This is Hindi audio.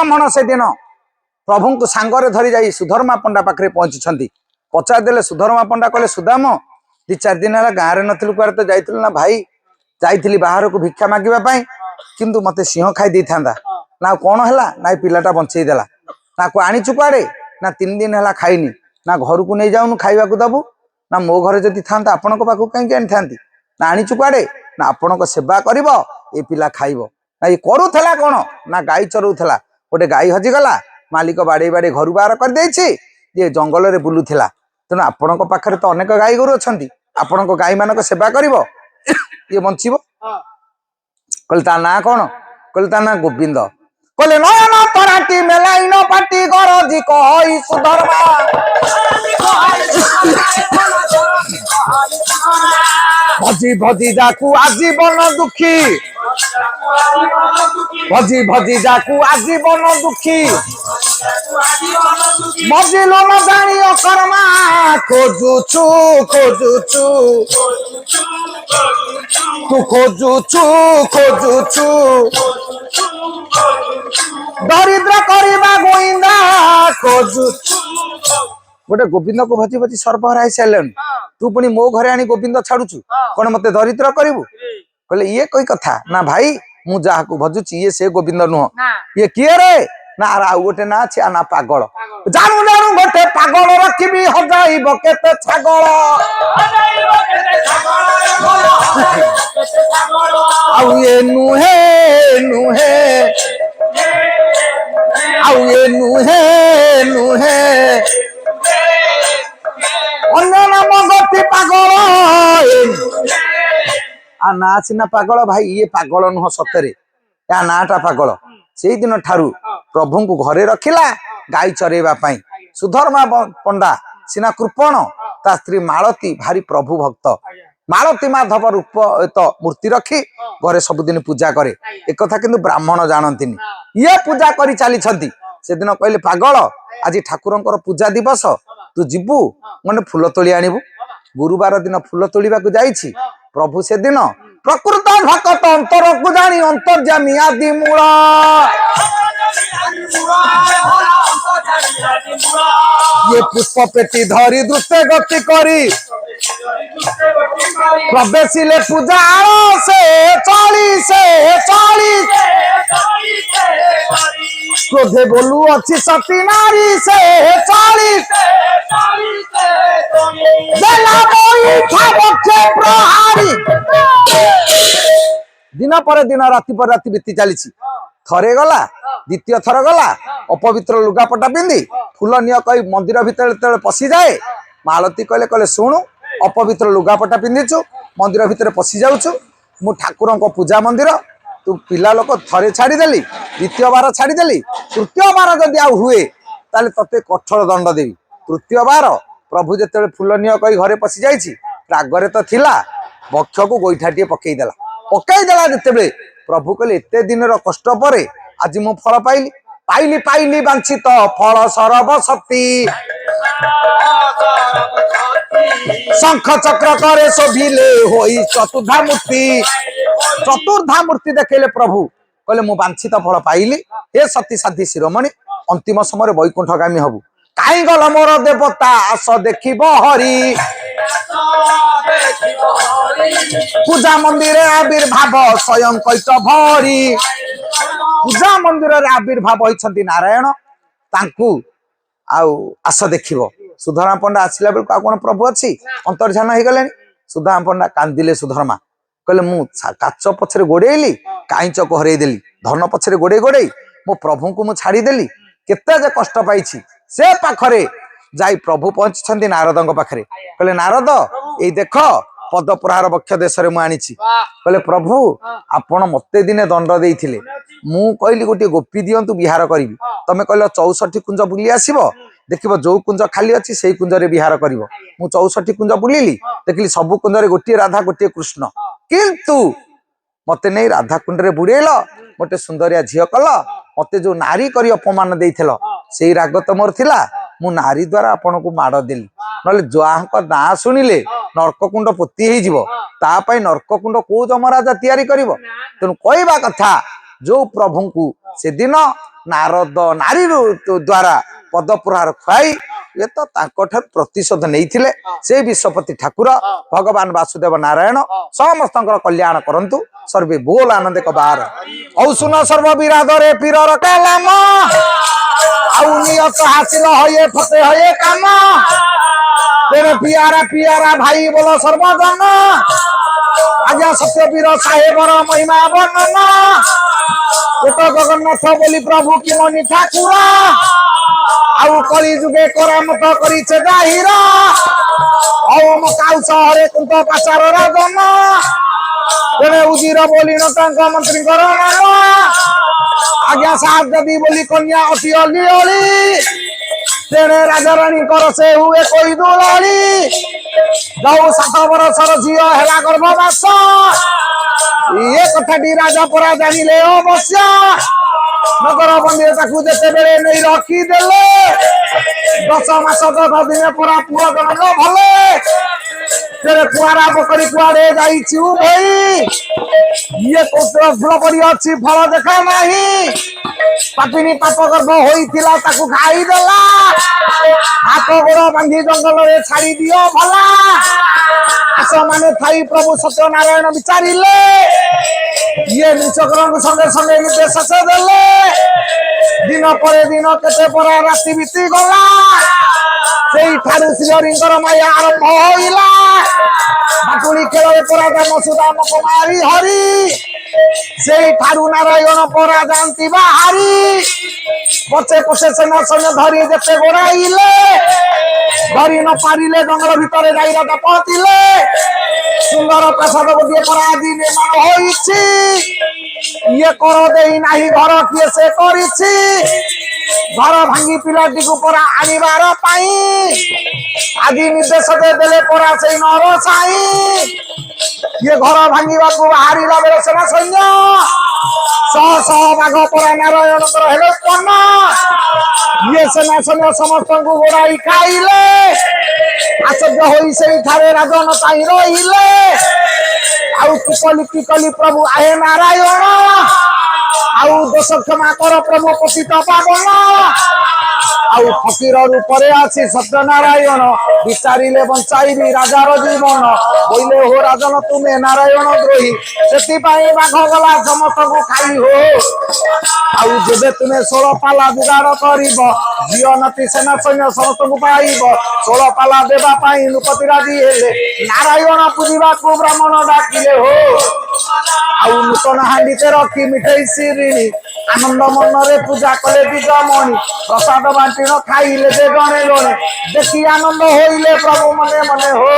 ब्राह्मण से दिन प्रभु को सांगरे धरी जाई सुधर्मा पंडा पाखे पहुंची पचारदे सुधर्मा पंडा कहले सुदाम 2-4 दिन है गाँव में नु कड़े तो जाइलु ना भाई जाइली बाहर को भिक्षा मागिबा किंतु मते सिंह खाई दे था ना कौन है ना पिलाटा बंचेदेला ना को आनीचु कुआड़े ना 3 दिन है खाईनी ना घर को नहीं जाऊनु खाइबा को दबु ना मो घरे जदि था आपण पाखु कहीं आनी था ना आनीचु कुआड़े ना आपण सेवा कर ये पिला खाइब ना ये करूला कौन ना गाई चरऊला गोटे गाई हजिगला मालिक बाड़े बाड़े घर बाहर कर ये जंगल में बुलूला तेणु आपण पाखे तो अनेक गाई गोरु अच्छा आपण गाई मान सेवा कर ये बंचब कहले ता ना कौन कहले ता ना गोविंद कहले नयन तराटी मेलाइन पाटी गरजी कहि सुधर्मा भजी भजी जाकू आजीवन दुखी भजी भजी जाकू आजीवन दुखी मजिलो न जानी कर्मा खोजुछु खोजुछु तू खोजुछु खोजुछु दरिद्र करवा गोइंदा खोजुछु गोटे गोविंद को भजी भजी सर्प हराई सारे तू पुणी मो घरे आनी गोविंद छाड़ुचु कौन मते दरिद्र करू कहले ये कोई कथा ना भाई मु जहा को भजुची ये से गोविंद नुह ये किए रे ना आ गोटे ना अच्छे ना पागल जानू जानू गोटे पागल रखी हजाइब केते छागल आउ ये नुहे नुहे आउ ये नुहे नुहे अन्य नाम गति पागल आ ना सीना पागल भाई ये पागल नुह सतरे या नाटा पागल से दिन ठारू प्रभु को घरे रखिला गाई चरेबा पाई सुधर्मा पंडा सीना कृपण ता स्त्री मालती भारी प्रभु भक्त मालती माधव रूप तो मूर्ति रखी घरे सबुदिन पूजा करे एक कथा किंतु ब्राह्मण जानतीनी ये पूजा करी चली से दिन कहले पागल आज ठाकुरंकर पूजा दिवस तू जीवु मने फूल तोली आनिबु गुरुवार दिन फूल तोलिबा को जाईछि प्रभु से दिन प्रकृत भक्त अंतर को जानी अंतर्जामी आदि मूला ये पुष्प पेटी धरी द्रुत गति करी प्रवेशिले पूजा से क्रोधे बोलू अच्छी सती नारी से प्रहारी दिन पर दिन राति पर राति बीती चली थरे गला द्वितीय थर गला अपवित्र लुगापटा पिंधि फूल निय कही मंदिर भितर पशि जाए मालती कहले कहले शुणु अपवित्र लुगापटा पिंधिचु मंदिर भितर पशि जाऊछु मु ठाकुर को पूजा मंदिर तू पिला लोक थरे छाड़ीदेली द्वितीय बार छाड़ीदेली तृतीय बार जदि आ हुए ताले तते कठोर दंड देवी तृतीय बार प्रभु जेते फूल निय कही घरे पशि जाइछि रागरे तो थिला बक्ष को गोईठाटी पकईदेला जिते प्रभु कहले एते दिन कष्ट पर आज मु फल पाइली पाइली पाइली वांछित फल सरब सती शंख चक्र करे शोभिले होई चतुर्धा मूर्ति देखेले प्रभु कहले मु वांछित फल पाइली हे सती साधी शिरोमणि अंतिम समय वैकुंठगामी हबु काई गल मोर देवता आस देखिब हरि पूजा मंदिर आविर्भाव स्वयं कैत भरी पूजा मंदिर आविर्भाव होती नारायण तांकु आस देखिब सुधर्मा पंडा आसला बेलू कौन प्रभु अच्छी अंतर्ध्यान हो गले सुधर्मा पंडा कांदिले सुधर्मा कहले मु काच पछरे गोड़ेली काईच को हरईदेली धन पछरे गोड़े गोड़े मो प्रभु को मु छाड़ीदेली केते जे कष्ट पाई से पाखरे जाई प्रभु पहुंची नारद पाखरे कहले नारद ये देख पद प्रहार बक्ष देश में आनी कहले प्रभु आपण मते दिने दंड देइथिले मु कहली गोटे गोपी दियंतु विहार करी तमे कहले 64 कुंज बुली आसीबो देखिबो जो कुंज खाली अछि सेई कुंज रे विहार करिवो मु 64 कुंज बुलिली देखली सब कुंज रे गोटे राधा गोटे कृष्ण किंतु मते नहीं राधा कुंड रे बुड़ेलो गोटे सुंदरिया झियो कल मते जो नारी करी अपमान देइथिलो सेई राग तो मोर थिला मु नारी द्वारा आपण को माड़ देली नले जोआंक ना सुनिले नरककुंड पोती हो नरककुंड को जमराजा तैयारी करिवो तेणु कहवा कथा जो प्रभु को से दिन नारद नारी द्वारा पदप्रहार खुआई ये तो प्रतिशोध नहीं से विश्वपति ठाकुर भगवान वासुदेव नारायण समस्त कल्याण करंतु सर्वे बोल आनंद कबार औ सुन सर्व विरादरे पीरर कलाम आउ नियत हासिल होए फते होए काम तेरे पियारा पियारा भाई बोलो सर्वजन आज्ञा सत्यवीर साहेबर महिमा वर्णन तो जगन्नाथ बोली प्रभु की मनी ठाकुर आउ कली जुगे करामत करिছে जाहिर औ काउ सहरे कुंत पाचार राजन तेरे उजिर बोली नटंक मंत्री नाम आज्ञा साहब जदी बोली कन्या अति अली अली तेरे राजा रानी कर से हुए कोई दुलाली जाऊ 7 बरसर झियो हेला गर्भवास ये कथाटी राजा परा जानिले अवश्य नगर बंदी जेते बेले नहीं रखी देले 10 मास 10 दिन परा पुरा जन भले तेरे कुआरा बकरी कुआरे जाइछि भाई ये कोत्र फुल पड़ी अछि फल देखा नहीं पापिनी पाप गर्भ होइथिला ताकू खाई देला हाथ गोड़ बांधी जंगल रे छाड़ी दियो भला आस माने थाई प्रभु सत्यनारायण विचारिले ये निचकरंग संगे संगे निर्देश से देले दिन पर दिन केते परा राति बीती गला सेई ठारू श्रीहरिंकर माया आरंभ होइला बाटुली खेल परा मसुदाम कुमारी हरि सेई ठारू नारायण परा जानती बाहारी बचे पछे सेना सैन्य धरी जेते गोराइले धरी न पारिले जंगल भितर जाई राजा पहुंचिले सुंदर प्रसाद गोटे परा आदि निर्माण होइछि ये कर देई नाही घर किए से करिछि घर भांगी पिलाटी को परा आनिबार पाई आदि निर्देश दे देले परा से नर साई ये घर भांगीबा को बाहरी बेले सेना सैन्य सह सह बाघ परा नारायण हेले उत्पन्न ये सेना सैन्य समस्त को गोड़ाई खाइले आश्चर्य होई से ठारे राजन ताई रहिले आउ किकली प्रभु आहे नारायण आउ दोष क्षमा कर प्रभु पतित पावन आउ फकीर रूप आसी सत्यनारायण विचारिले बंचाइबी राजार जीवन बोले हो राजन तुम्हें नारायण द्रोही से बाघ गला समस्त को खाई हो आउ जेबे तुम्हें 16 पाला जुगाड़ कर झील नाती सेना सैन्य समस्त को पाइब 16 पाला देवा नृपति राजी हेले नारायण पूजा को ब्राह्मण डाकिले हो आउ नूतन हांडीते रखी मिठई शिरिणी आनंद मन रे पूजा कले दिगमणि प्रसाद बांटी खाइले जे गणे गणे देखी आनंद होइले प्रभु मने मने हो।